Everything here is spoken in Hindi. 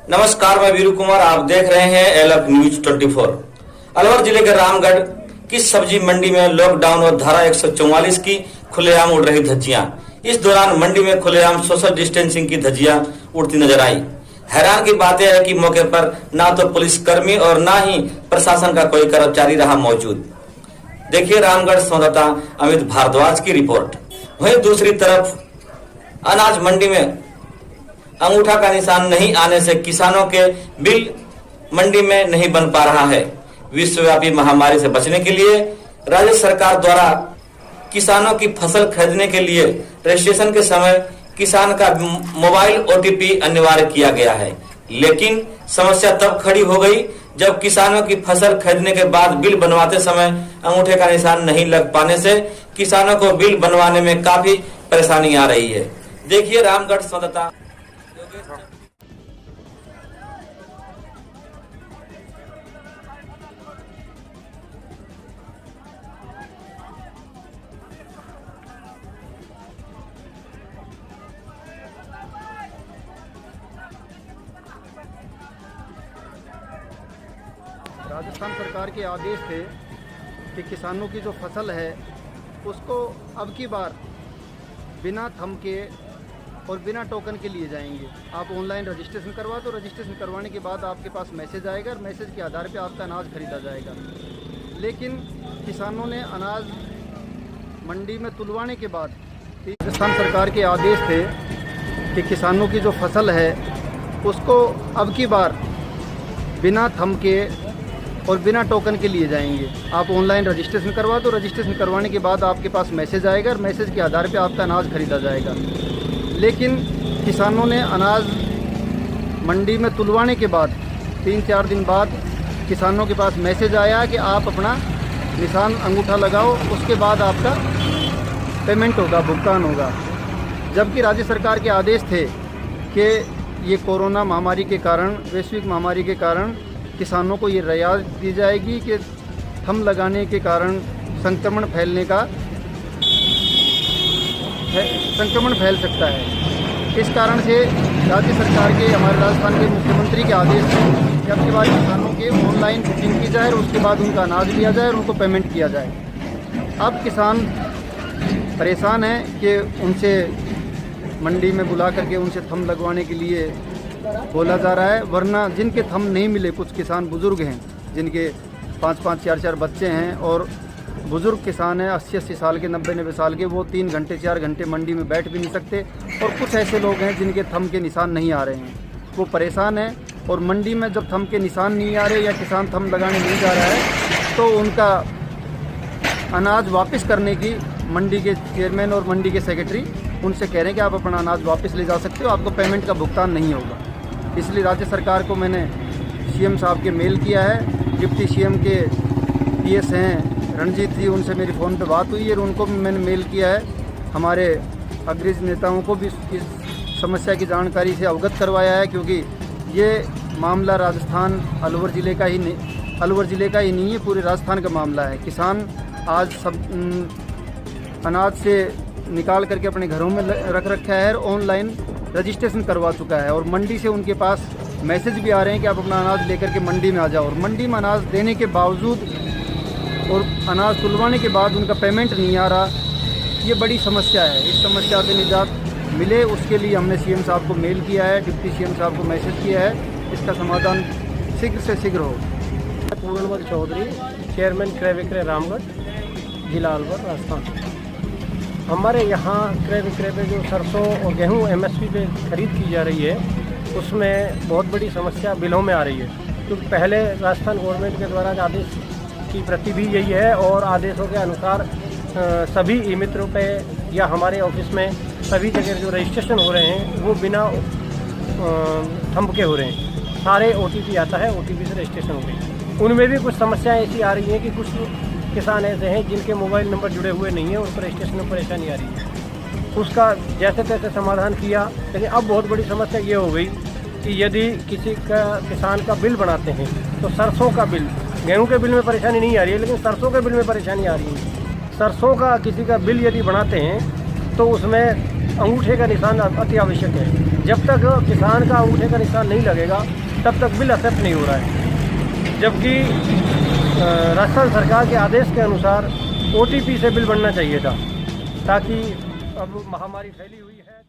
नमस्कार, मैं वीरू कुमार। आप देख रहे हैं एलएफ न्यूज 24। अलवर जिले के रामगढ़ की सब्जी मंडी में लॉकडाउन और धारा 144 की खुलेआम उड़ रही धज्जियां। इस दौरान मंडी में खुलेआम सोशल डिस्टेंसिंग की धज्जियां उड़ती नजर आई। हैरान की बात यह है कि मौके पर ना तो पुलिसकर्मी और ना ही प्रशासन का कोई कर्मचारी रहा मौजूद। देखिए रामगढ़ संवाददाता अमित भारद्वाज की रिपोर्ट। वहीं दूसरी तरफ अनाज मंडी में अंगूठा का निशान नहीं आने से किसानों के बिल मंडी में नहीं बन पा रहा है। विश्वव्यापी महामारी से बचने के लिए राज्य सरकार द्वारा किसानों की फसल खरीदने के लिए रजिस्ट्रेशन के समय किसान का मोबाइल ओटीपी अनिवार्य किया गया है, लेकिन समस्या तब खड़ी हो गई जब किसानों की फसल खरीदने के बाद बिल बनवाते समय अंगूठे का निशान नहीं लग पाने से किसानों को बिल बनवाने में काफी परेशानी आ रही है। देखिए रामगढ़ संवाददाता। राजस्थान सरकार के आदेश थे कि किसानों की जो फसल है उसको अब की बार बिना थंब के और बिना टोकन के लिए जाएंगे। आप ऑनलाइन रजिस्ट्रेशन करवा दो, रजिस्ट्रेशन करवाने के बाद आपके पास मैसेज आएगा और मैसेज के आधार पे आपका अनाज खरीदा जाएगा। लेकिन किसानों ने अनाज मंडी में तुलवाने के बाद राजस्थान सरकार के आदेश थे कि किसानों की जो फसल है उसको अब की बार बिना थंब के और बिना टोकन के लिए जाएंगे। आप ऑनलाइन रजिस्ट्रेशन करवा दो, रजिस्ट्रेशन करवाने के बाद आपके पास मैसेज आएगा और मैसेज के आधार पे आपका अनाज खरीदा जाएगा। लेकिन किसानों ने अनाज मंडी में तुलवाने के बाद 3-4 दिन बाद किसानों के पास मैसेज आया कि आप अपना निशान अंगूठा लगाओ, उसके बाद आपका पेमेंट होगा, भुगतान होगा। जबकि राज्य सरकार के आदेश थे कि ये कोरोना महामारी के कारण, वैश्विक महामारी के कारण किसानों को ये रियायत दी जाएगी कि थंब लगाने के कारण संक्रमण फैल सकता है। इस कारण से राज्य सरकार के, हमारे राजस्थान के मुख्यमंत्री के आदेश हैं कि अब की बार किसानों के ऑनलाइन बुकिंग की जाए और उसके बाद उनका अनाज लिया जाए और उनको पेमेंट किया जाए। अब किसान परेशान हैं कि उनसे मंडी में बुला करके उनसे थंब लगवाने के लिए बोला जा रहा है, वरना जिनके थंब नहीं मिले, कुछ किसान बुजुर्ग हैं जिनके 5-5, 4-4 बच्चे हैं और बुजुर्ग किसान हैं 80-80 साल के, 90-90 साल के, वो 3 घंटे 4 घंटे मंडी में बैठ भी नहीं सकते। और कुछ ऐसे लोग हैं जिनके थंब के निशान नहीं आ रहे हैं, वो परेशान हैं। और मंडी में जब थंब के निशान नहीं आ रहे या किसान थंब लगाने नहीं जा रहा है तो उनका अनाज वापस करने की मंडी के चेयरमैन और मंडी के सेक्रेटरी उनसे कह रहे हैं कि आप अपना अनाज वापस ले जा सकते हो, आपको पेमेंट का भुगतान नहीं होगा। इसलिए राज्य सरकार को मैंने सीएम साहब के मेल किया है। डिप्टी सीएम के पीएस हैं रणजीत जी, उनसे मेरी फ़ोन पे बात हुई है और उनको भी मैंने मेल किया है। हमारे अग्रणी नेताओं को भी इस समस्या की जानकारी से अवगत करवाया है, क्योंकि ये मामला राजस्थान अलवर ज़िले का ही नहीं है, पूरे राजस्थान का मामला है। किसान आज सब अनाज से निकाल करके अपने घरों में रख रखा है और ऑनलाइन रजिस्ट्रेशन करवा चुका है और मंडी से उनके पास मैसेज भी आ रहे हैं कि आप अपना अनाज लेकर के मंडी में आ जाओ। और मंडी में अनाज देने के बावजूद और अनाज तुलवाने के बाद उनका पेमेंट नहीं आ रहा, ये बड़ी समस्या है। इस समस्या से निजात मिले उसके लिए हमने सीएम साहब को मेल किया है, डिप्टी सीएम साहब को मैसेज किया है, इसका समाधान शीघ्र से शीघ्र हो। पूर्णमल चौधरी, चेयरमैन क्रय विक्रय रामगढ़, जिला अलवर, राजस्थान। हमारे यहाँ क्रय विक्रय पे जो सरसों और गेहूँ एमएसपी पे खरीद की जा रही है उसमें बहुत बड़ी समस्या बिलों में आ रही है, क्योंकि पहले राजस्थान गवर्नमेंट के द्वारा आदेश की प्रति भी यही है और आदेशों के अनुसार सभी ई मित्रों पे या हमारे ऑफिस में सभी जगह जो रजिस्ट्रेशन हो रहे हैं वो बिना थंब के हो रहे हैं। सारे ओटीपी आता है, ओटीपी से रजिस्ट्रेशन हो रही है। उनमें भी कुछ समस्याएं ऐसी आ रही हैं कि कुछ किसान ऐसे हैं जिनके मोबाइल नंबर जुड़े हुए नहीं हैं, उनको रजिस्ट्रेशन में परेशानी आ रही है। उसका जैसे तैसे समाधान किया, लेकिन अब बहुत बड़ी समस्या ये हो गई कि यदि किसी का किसान का बिल बनाते हैं तो सरसों का बिल, गेहूं के बिल में परेशानी नहीं आ रही है, लेकिन सरसों के बिल में परेशानी आ रही है। सरसों का किसी का बिल यदि बनाते हैं तो उसमें अंगूठे का निशान अति आवश्यक है। जब तक किसान का अंगूठे का निशान नहीं लगेगा तब तक बिल एक्सेप्ट नहीं हो रहा है। जबकि राजस्थान सरकार के आदेश के अनुसार OTP से बिल बनना चाहिए था, ताकि अब महामारी फैली हुई है।